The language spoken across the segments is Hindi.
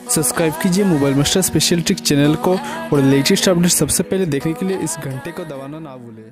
सब्सक्राइब कीजिए mobile master special trick channel को और लेटेस्ट अपडेट सबसे पहले देखने के लिए इस घंटे को दबाना ना भूलें।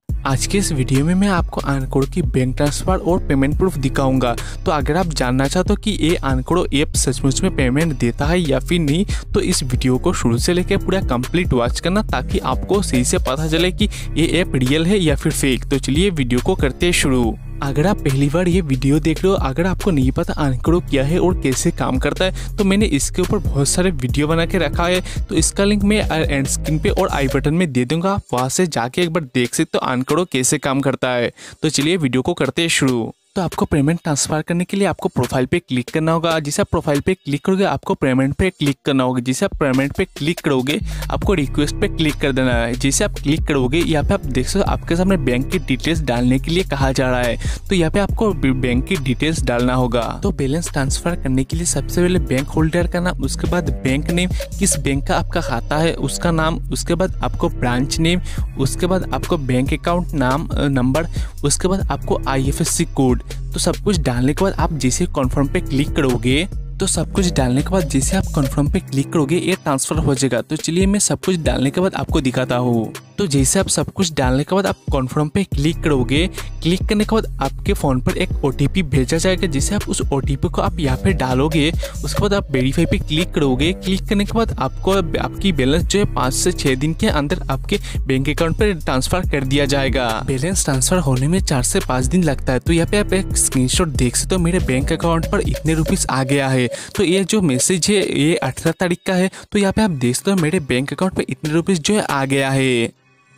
आज के इस वीडियो में मैं आपको Earnkaro की बैंक ट्रांसफर और पेमेंट प्रूफ दिखाऊंगा। तो अगर आप जानना चाहते हो कि ये Earnkaro ऐप सचमुच में पेमेंट देता है या फिर नहीं, तो इस वीडियो को शुरू से लेकर पूरा कंप्लीट वॉच करना ताकि आपको सही से पता चले कि ये ऐप रियल है या फिर फेक। तो चलिए वीडियो को करते हैं शुरू। अगर आप पहली बार ये वीडियो देख रहे हो, अगर आपको नहीं पता Earnkaro क्या है और कैसे काम करता है, तो मैंने इसके ऊपर बहुत सारे वीडियो बना के रखा है। तो इसका लिंक मैं एंड स्क्रीन पे और आई बटन में दे दूंगा, आप वहां से जाके एक बार देख सकते हो Earnkaro कैसे काम करता है। तो चलिए वीडियो को करते हैं शुरू। तो आपको पेमेंट ट्रांसफर करने के लिए आपको प्रोफाइल पे क्लिक करना होगा। जैसे आप प्रोफाइल पे क्लिक करोगे आपको पेमेंट पे क्लिक करना होगा। जैसे आप पेमेंट पे क्लिक करोगे आपको रिक्वेस्ट पे क्लिक कर देना है। जैसे आप क्लिक करोगे यहाँ पे आप देख सकते हो आपके सामने बैंक की डिटेल्स डालने के लिए कहा जा रहा है। तो यहाँ पे आपको बैंक की डिटेल्स डालना होगा। तो बैलेंस ट्रांसफर करने के लिए सबसे पहले बैंक होल्डर का नाम, उसके बाद बैंक नेम, किस बैंक का आपका खाता है उसका नाम, उसके बाद आपको ब्रांच नेम, उसके बाद आपको बैंक अकाउंट नाम नंबर, उसके बाद आपको IFSC कोड। तो सब कुछ डालने के बाद आप जैसे कॉन्फर्म पे क्लिक करोगे, तो सब कुछ डालने के बाद जैसे आप कन्फर्म पे क्लिक करोगे ये ट्रांसफर हो जाएगा। तो चलिए मैं सब कुछ डालने के बाद आपको दिखाता हूँ। तो जैसे आप सब कुछ डालने के बाद आप कन्फर्म पे क्लिक करोगे, क्लिक करने के बाद आपके फोन पर एक OTP भेजा जाएगा। जैसे आप उस OTP को आप यहाँ पे डालोगे, उसके बाद आप वेरीफाई पे क्लिक करोगे। क्लिक करने के बाद आपको आपकी बैलेंस जो है 5 से 6 दिन के अंदर आपके बैंक अकाउंट पे ट्रांसफर कर दिया जाएगा। बैलेंस ट्रांसफर होने में 4 से 5 दिन लगता है। तो यहाँ पे आप एक स्क्रीनशॉट देख सकते हो, मेरे बैंक अकाउंट पर इतने रुपीस आ गया है। तो ये जो मैसेज है ये 18 तारीख का है। तो यहाँ पे आप देख सकते हो मेरे बैंक अकाउंट पे इतने रुपीस जो है आ गया है।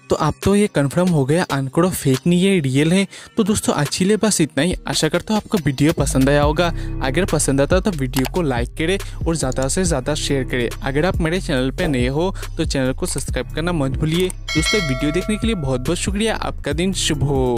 तो अब तो ये कंफर्म हो गया Earnkaro फेक नहीं है, रियल है। तो दोस्तों आज के लिए बस इतना ही। आशा करता हूँ आपको वीडियो पसंद आया होगा। अगर पसंद आता तो वीडियो को लाइक करें और ज़्यादा से ज़्यादा शेयर करें। अगर आप मेरे चैनल पे नए हो तो चैनल को सब्सक्राइब करना मत भूलिए। दोस्तों वीडियो देखने के लिए बहुत बहुत शुक्रिया। आपका दिन शुभ हो।